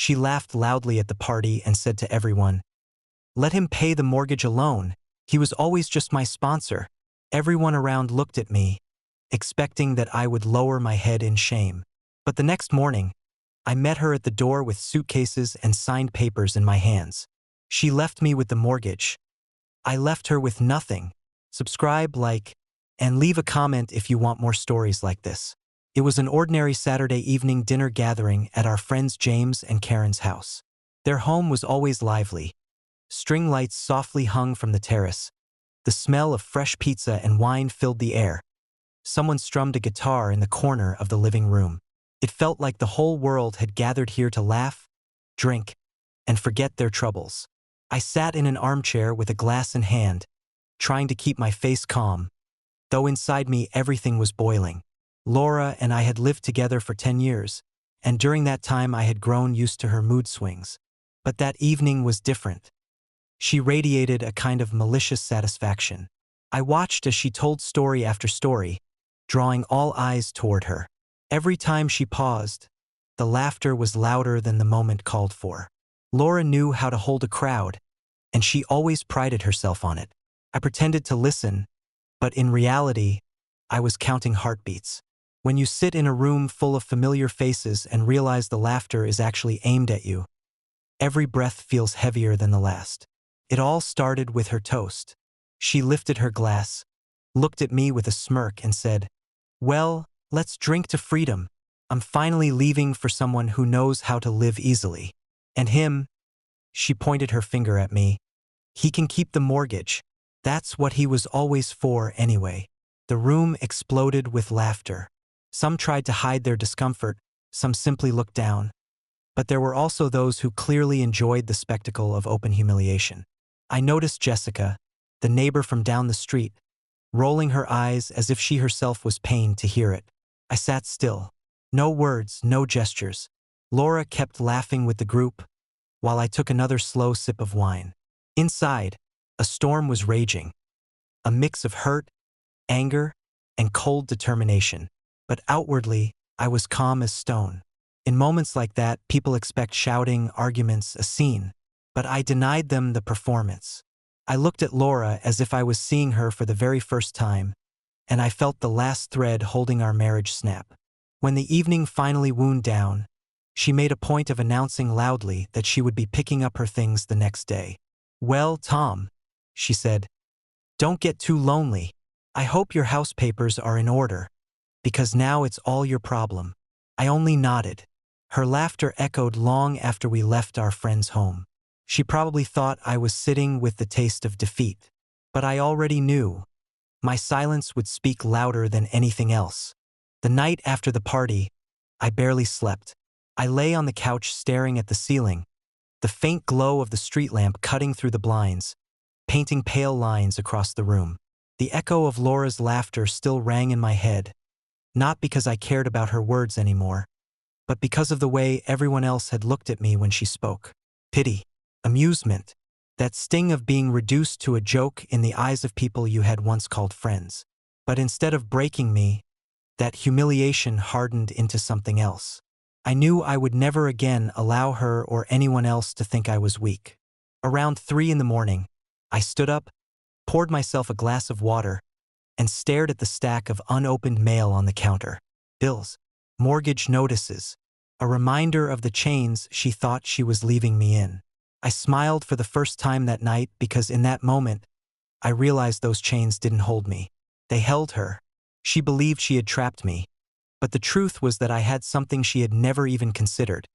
She laughed loudly at the party and said to everyone, "Let him pay the mortgage alone. He was always just my sponsor." Everyone around looked at me, expecting that I would lower my head in shame. But the next morning, I met her at the door with suitcases and signed papers in my hands. She left me with the mortgage. I left her with nothing. Subscribe, like, and leave a comment if you want more stories like this. It was an ordinary Saturday evening dinner gathering at our friends James and Karen's house. Their home was always lively. String lights softly hung from the terrace. The smell of fresh pizza and wine filled the air. Someone strummed a guitar in the corner of the living room. It felt like the whole world had gathered here to laugh, drink, and forget their troubles. I sat in an armchair with a glass in hand, trying to keep my face calm, though inside me everything was boiling. Laura and I had lived together for 10 years, and during that time I had grown used to her mood swings. But that evening was different. She radiated a kind of malicious satisfaction. I watched as she told story after story, drawing all eyes toward her. Every time she paused, the laughter was louder than the moment called for. Laura knew how to hold a crowd, and she always prided herself on it. I pretended to listen, but in reality, I was counting heartbeats. When you sit in a room full of familiar faces and realize the laughter is actually aimed at you, every breath feels heavier than the last. It all started with her toast. She lifted her glass, looked at me with a smirk and said, "Well, let's drink to freedom. I'm finally leaving for someone who knows how to live easily. And him," she pointed her finger at me, "he can keep the mortgage. That's what he was always for anyway." The room exploded with laughter. Some tried to hide their discomfort, some simply looked down. But there were also those who clearly enjoyed the spectacle of open humiliation. I noticed Jessica, the neighbor from down the street, rolling her eyes as if she herself was pained to hear it. I sat still. No words, no gestures. Laura kept laughing with the group, while I took another slow sip of wine. Inside, a storm was raging. A mix of hurt, anger, and cold determination. But outwardly, I was calm as stone. In moments like that, people expect shouting, arguments, a scene. But I denied them the performance. I looked at Laura as if I was seeing her for the very first time, and I felt the last thread holding our marriage snap. When the evening finally wound down, she made a point of announcing loudly that she would be picking up her things the next day. "Well, Tom," she said, "don't get too lonely. I hope your house papers are in order, because now it's all your problem." I only nodded. Her laughter echoed long after we left our friend's home. She probably thought I was sitting with the taste of defeat. But I already knew. My silence would speak louder than anything else. The night after the party, I barely slept. I lay on the couch staring at the ceiling, the faint glow of the street lamp cutting through the blinds, painting pale lines across the room. The echo of Laura's laughter still rang in my head, not because I cared about her words anymore, but because of the way everyone else had looked at me when she spoke. Pity, amusement, that sting of being reduced to a joke in the eyes of people you had once called friends. But instead of breaking me, that humiliation hardened into something else. I knew I would never again allow her or anyone else to think I was weak. Around 3 in the morning, I stood up, poured myself a glass of water, and stared at the stack of unopened mail on the counter. Bills, mortgage notices, a reminder of the chains she thought she was leaving me in. I smiled for the first time that night because in that moment, I realized those chains didn't hold me. They held her. She believed she had trapped me. But the truth was that I had something she had never even considered: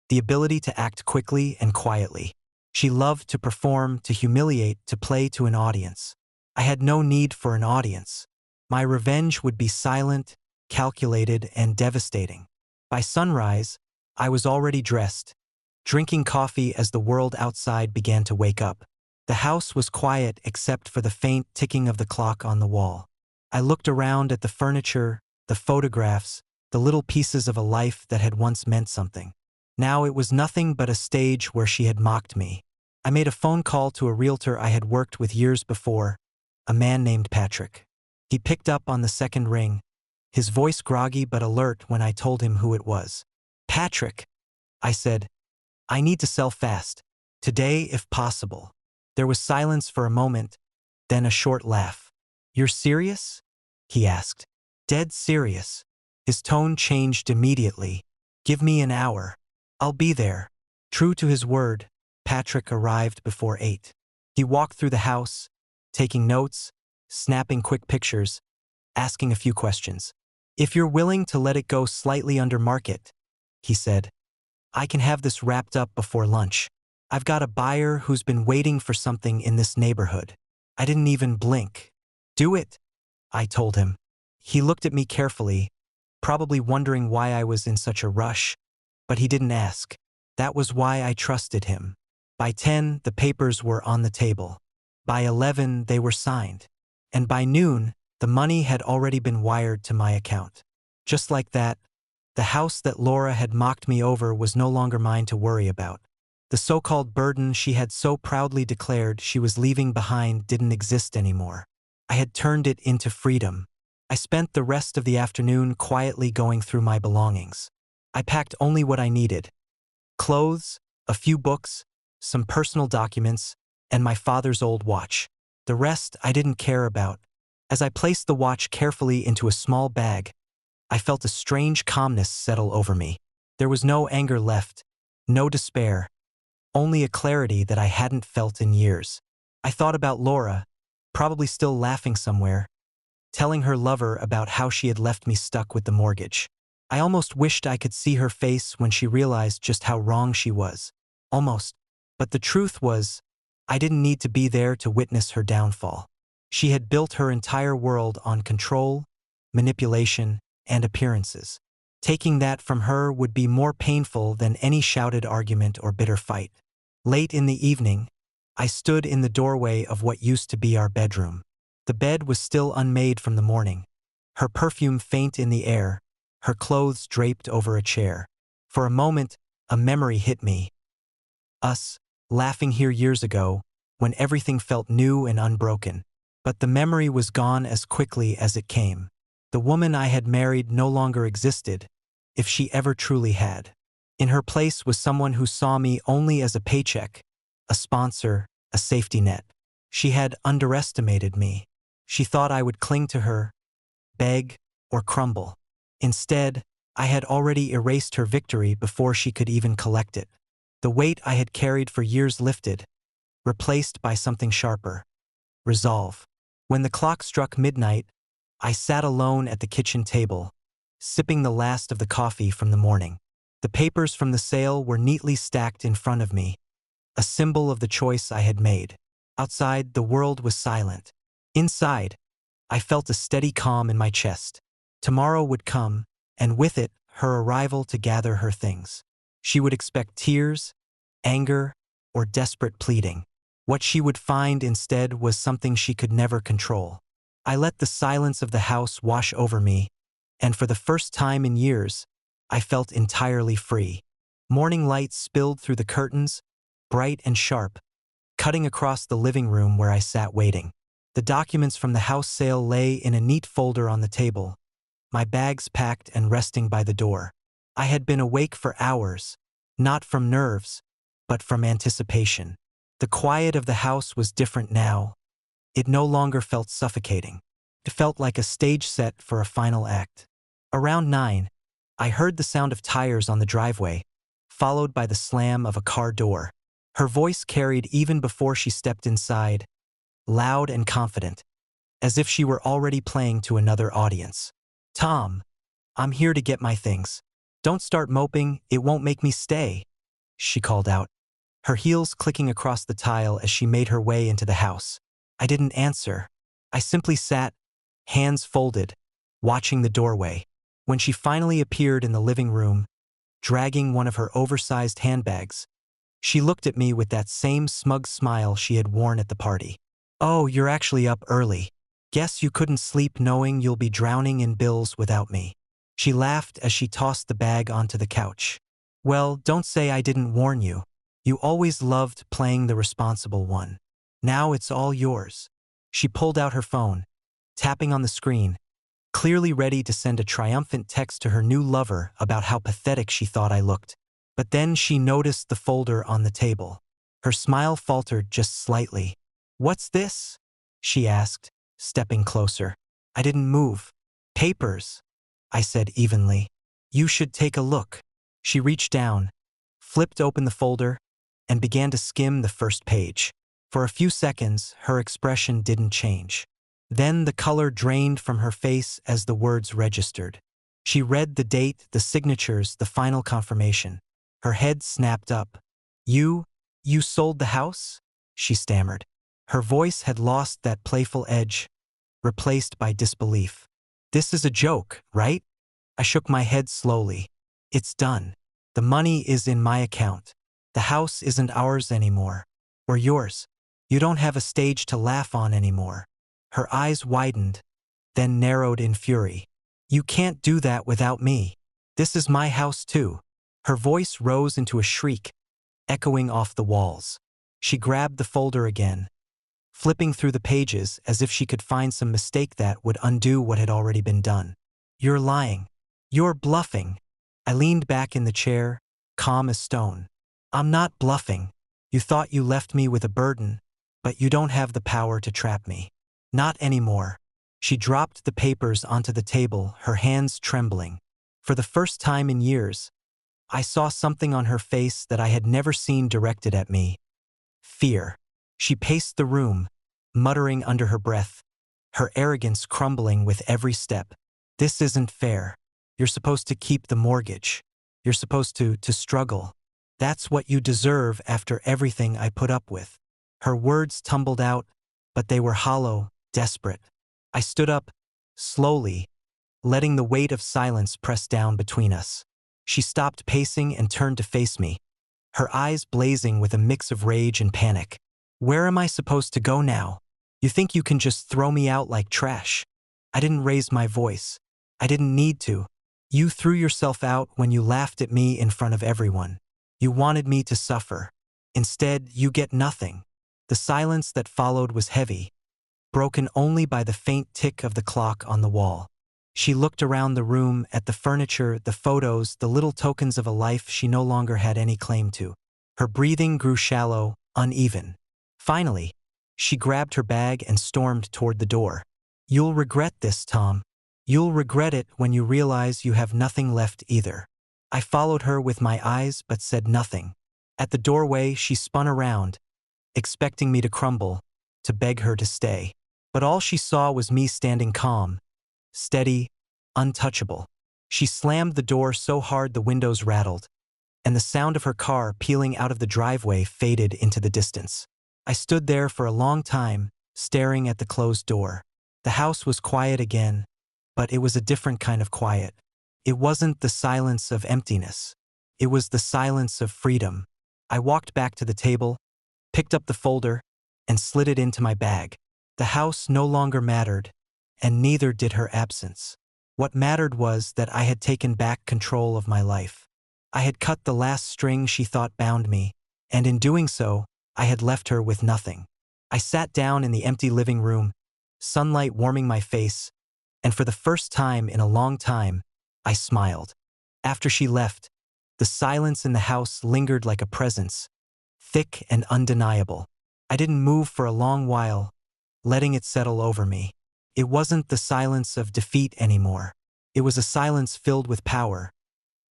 the ability to act quickly and quietly. She loved to perform, to humiliate, to play to an audience. I had no need for an audience. My revenge would be silent, calculated, and devastating. By sunrise, I was already dressed, drinking coffee as the world outside began to wake up. The house was quiet except for the faint ticking of the clock on the wall. I looked around at the furniture, the photographs, the little pieces of a life that had once meant something. Now it was nothing but a stage where she had mocked me. I made a phone call to a realtor I had worked with years before, a man named Patrick. He picked up on the second ring, his voice groggy but alert when I told him who it was. "Patrick," I said, I need to sell fast. Today, if possible. There was silence for a moment, then a short laugh. You're serious? He asked. Dead serious. His tone changed immediately. Give me an hour. I'll be there. True to his word, Patrick arrived before 8. He walked through the house, taking notes, snapping quick pictures, asking a few questions. If you're willing to let it go slightly under market, he said, I can have this wrapped up before lunch. I've got a buyer who's been waiting for something in this neighborhood. I didn't even blink. Do it, I told him. He looked at me carefully, probably wondering why I was in such a rush, but he didn't ask. That was why I trusted him. By 10, the papers were on the table. By 11, they were signed. And by noon, the money had already been wired to my account. Just like that, the house that Laura had mocked me over was no longer mine to worry about. The so-called burden she had so proudly declared she was leaving behind didn't exist anymore. I had turned it into freedom. I spent the rest of the afternoon quietly going through my belongings. I packed only what I needed: clothes, a few books, some personal documents, and my father's old watch. The rest I didn't care about. As I placed the watch carefully into a small bag, I felt a strange calmness settle over me. There was no anger left, no despair, only a clarity that I hadn't felt in years. I thought about Laura, probably still laughing somewhere, telling her lover about how she had left me stuck with the mortgage. I almost wished I could see her face when she realized just how wrong she was. Almost. But the truth was, I didn't need to be there to witness her downfall. She had built her entire world on control, manipulation, and appearances. Taking that from her would be more painful than any shouted argument or bitter fight. Late in the evening, I stood in the doorway of what used to be our bedroom. The bed was still unmade from the morning, her perfume faint in the air, her clothes draped over a chair. For a moment, a memory hit me. Us, laughing here years ago, when everything felt new and unbroken. But the memory was gone as quickly as it came. The woman I had married no longer existed, if she ever truly had. In her place was someone who saw me only as a paycheck, a sponsor, a safety net. She had underestimated me. She thought I would cling to her, beg, or crumble. Instead, I had already erased her victory before she could even collect it. The weight I had carried for years lifted, replaced by something sharper: resolve. When the clock struck midnight, I sat alone at the kitchen table, sipping the last of the coffee from the morning. The papers from the sale were neatly stacked in front of me, a symbol of the choice I had made. Outside, the world was silent. Inside, I felt a steady calm in my chest. Tomorrow would come, and with it, her arrival to gather her things. She would expect tears, anger, or desperate pleading. What she would find instead was something she could never control. I let the silence of the house wash over me, and for the first time in years, I felt entirely free. Morning light spilled through the curtains, bright and sharp, cutting across the living room where I sat waiting. The documents from the house sale lay in a neat folder on the table, my bags packed and resting by the door. I had been awake for hours, not from nerves, but from anticipation. The quiet of the house was different now. It no longer felt suffocating. It felt like a stage set for a final act. Around 9, I heard the sound of tires on the driveway, followed by the slam of a car door. Her voice carried even before she stepped inside, loud and confident, as if she were already playing to another audience. Tom, I'm here to get my things. Don't start moping, it won't make me stay, she called out, her heels clicking across the tile as she made her way into the house. I didn't answer. I simply sat, hands folded, watching the doorway. When she finally appeared in the living room, dragging one of her oversized handbags, she looked at me with that same smug smile she had worn at the party. Oh, you're actually up early. Guess you couldn't sleep knowing you'll be drowning in bills without me. She laughed as she tossed the bag onto the couch. Well, don't say I didn't warn you. You always loved playing the responsible one. Now it's all yours. She pulled out her phone, tapping on the screen, clearly ready to send a triumphant text to her new lover about how pathetic she thought I looked. But then she noticed the folder on the table. Her smile faltered just slightly. "What's this?" she asked, stepping closer. I didn't move. "Papers," I said evenly. "You should take a look." She reached down, flipped open the folder, and began to skim the first page. For a few seconds, her expression didn't change. Then the color drained from her face as the words registered. She read the date, the signatures, the final confirmation. Her head snapped up. You sold the house?" she stammered. Her voice had lost that playful edge, replaced by disbelief. "This is a joke, right?" I shook my head slowly. "It's done. The money is in my account. The house isn't ours anymore. Or yours. You don't have a stage to laugh on anymore." Her eyes widened, then narrowed in fury. "You can't do that without me. This is my house too." Her voice rose into a shriek, echoing off the walls. She grabbed the folder again, flipping through the pages as if she could find some mistake that would undo what had already been done. "You're lying. You're bluffing." I leaned back in the chair, calm as stone. "I'm not bluffing. You thought you left me with a burden, but you don't have the power to trap me. Not anymore." She dropped the papers onto the table, her hands trembling. For the first time in years, I saw something on her face that I had never seen directed at me. Fear. She paced the room, muttering under her breath, her arrogance crumbling with every step. "This isn't fair. You're supposed to keep the mortgage. You're supposed to struggle. That's what you deserve after everything I put up with." Her words tumbled out, but they were hollow, desperate. I stood up, slowly, letting the weight of silence press down between us. She stopped pacing and turned to face me, her eyes blazing with a mix of rage and panic. "Where am I supposed to go now? You think you can just throw me out like trash?" I didn't raise my voice. I didn't need to. "You threw yourself out when you laughed at me in front of everyone. You wanted me to suffer. Instead, you get nothing." The silence that followed was heavy, broken only by the faint tick of the clock on the wall. She looked around the room at the furniture, the photos, the little tokens of a life she no longer had any claim to. Her breathing grew shallow, uneven. Finally, she grabbed her bag and stormed toward the door. "You'll regret this, Tom. You'll regret it when you realize you have nothing left either." I followed her with my eyes but said nothing. At the doorway, she spun around, expecting me to crumble, to beg her to stay. But all she saw was me standing calm, steady, untouchable. She slammed the door so hard the windows rattled, and the sound of her car peeling out of the driveway faded into the distance. I stood there for a long time, staring at the closed door. The house was quiet again, but it was a different kind of quiet. It wasn't the silence of emptiness. It was the silence of freedom. I walked back to the table, picked up the folder, and slid it into my bag. The house no longer mattered, and neither did her absence. What mattered was that I had taken back control of my life. I had cut the last string she thought bound me, and in doing so, I had left her with nothing. I sat down in the empty living room, sunlight warming my face, and for the first time in a long time, I smiled. After she left, the silence in the house lingered like a presence, thick and undeniable. I didn't move for a long while, letting it settle over me. It wasn't the silence of defeat anymore. It was a silence filled with power,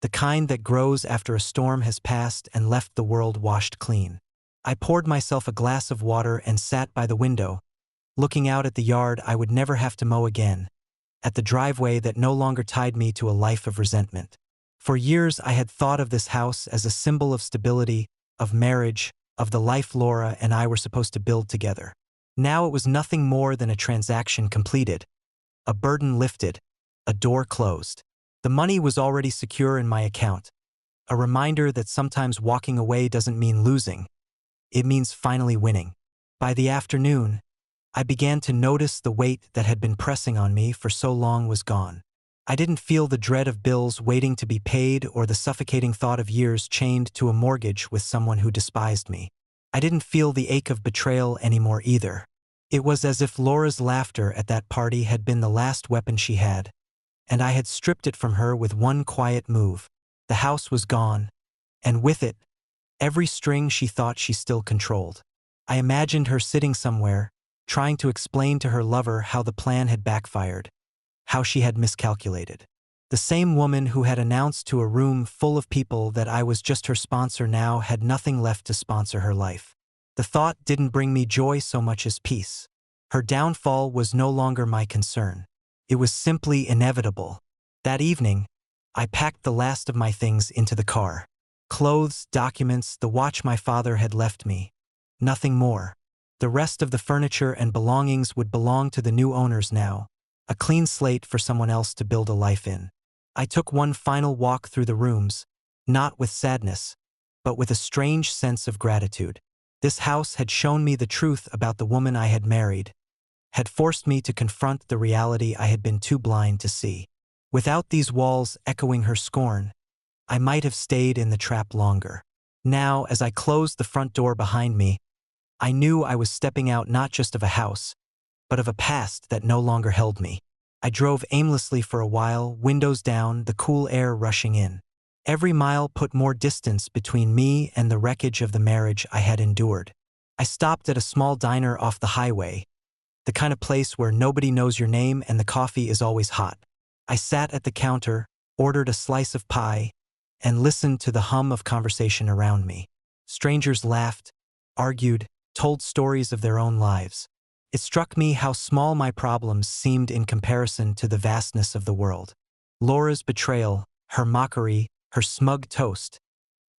the kind that grows after a storm has passed and left the world washed clean. I poured myself a glass of water and sat by the window, looking out at the yard I would never have to mow again, at the driveway that no longer tied me to a life of resentment. For years I had thought of this house as a symbol of stability, of marriage, of the life Laura and I were supposed to build together. Now it was nothing more than a transaction completed, a burden lifted, a door closed. The money was already secure in my account, a reminder that sometimes walking away doesn't mean losing, it means finally winning. By the afternoon, I began to notice the weight that had been pressing on me for so long was gone. I didn't feel the dread of bills waiting to be paid or the suffocating thought of years chained to a mortgage with someone who despised me. I didn't feel the ache of betrayal anymore either. It was as if Laura's laughter at that party had been the last weapon she had, and I had stripped it from her with one quiet move. The house was gone, and with it, every string she thought she still controlled. I imagined her sitting somewhere, trying to explain to her lover how the plan had backfired, how she had miscalculated. The same woman who had announced to a room full of people that I was just her sponsor now had nothing left to sponsor her life. The thought didn't bring me joy so much as peace. Her downfall was no longer my concern. It was simply inevitable. That evening, I packed the last of my things into the car. Clothes, documents, the watch my father had left me. Nothing more. The rest of the furniture and belongings would belong to the new owners now, a clean slate for someone else to build a life in. I took one final walk through the rooms, not with sadness, but with a strange sense of gratitude. This house had shown me the truth about the woman I had married, had forced me to confront the reality I had been too blind to see. Without these walls echoing her scorn, I might have stayed in the trap longer. Now, as I closed the front door behind me, I knew I was stepping out not just of a house, but of a past that no longer held me. I drove aimlessly for a while, windows down, the cool air rushing in. Every mile put more distance between me and the wreckage of the marriage I had endured. I stopped at a small diner off the highway, the kind of place where nobody knows your name and the coffee is always hot. I sat at the counter, ordered a slice of pie, and listened to the hum of conversation around me. Strangers laughed, argued, told stories of their own lives. It struck me how small my problems seemed in comparison to the vastness of the world. Laura's betrayal, her mockery, her smug toast.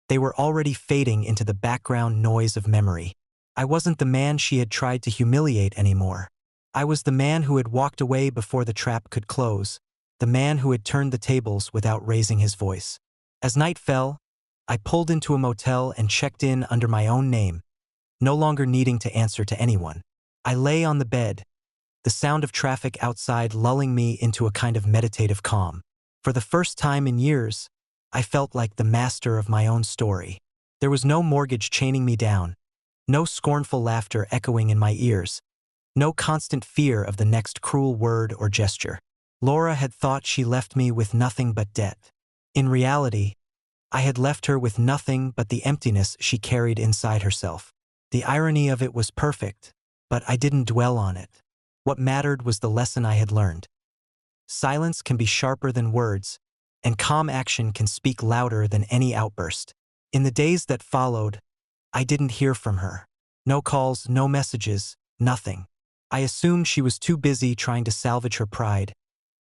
They were already fading into the background noise of memory. I wasn't the man she had tried to humiliate anymore. I was the man who had walked away before the trap could close, the man who had turned the tables without raising his voice. As night fell, I pulled into a motel and checked in under my own name, no longer needing to answer to anyone. I lay on the bed, the sound of traffic outside lulling me into a kind of meditative calm. For the first time in years, I felt like the master of my own story. There was no mortgage chaining me down, no scornful laughter echoing in my ears, no constant fear of the next cruel word or gesture. Laura had thought she left me with nothing but debt. In reality, I had left her with nothing but the emptiness she carried inside herself. The irony of it was perfect, but I didn't dwell on it. What mattered was the lesson I had learned. Silence can be sharper than words, and calm action can speak louder than any outburst. In the days that followed, I didn't hear from her. No calls, no messages, nothing. I assumed she was too busy trying to salvage her pride,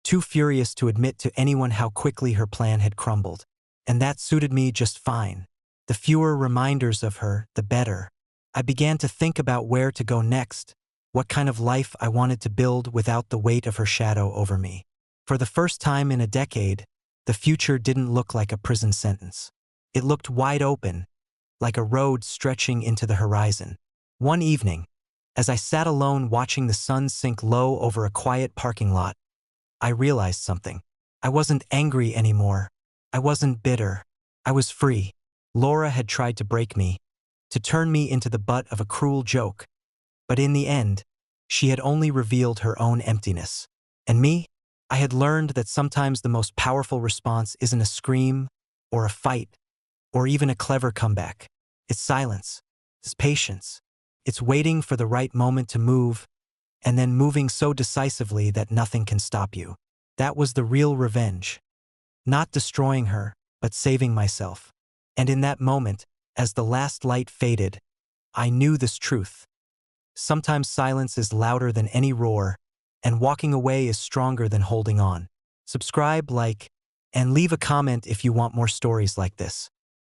too furious to admit to anyone how quickly her plan had crumbled. And that suited me just fine. The fewer reminders of her, the better. I began to think about where to go next, what kind of life I wanted to build without the weight of her shadow over me. For the first time in a decade, the future didn't look like a prison sentence. It looked wide open, like a road stretching into the horizon. One evening, as I sat alone watching the sun sink low over a quiet parking lot, I realized something. I wasn't angry anymore. I wasn't bitter. I was free. Laura had tried to break me, to turn me into the butt of a cruel joke. But in the end, she had only revealed her own emptiness. And me? I had learned that sometimes the most powerful response isn't a scream, or a fight, or even a clever comeback. It's silence. It's patience. It's waiting for the right moment to move, and then moving so decisively that nothing can stop you. That was the real revenge. Not destroying her, but saving myself. And in that moment, as the last light faded, I knew this truth. Sometimes silence is louder than any roar, and walking away is stronger than holding on. Subscribe, like, and leave a comment if you want more stories like this.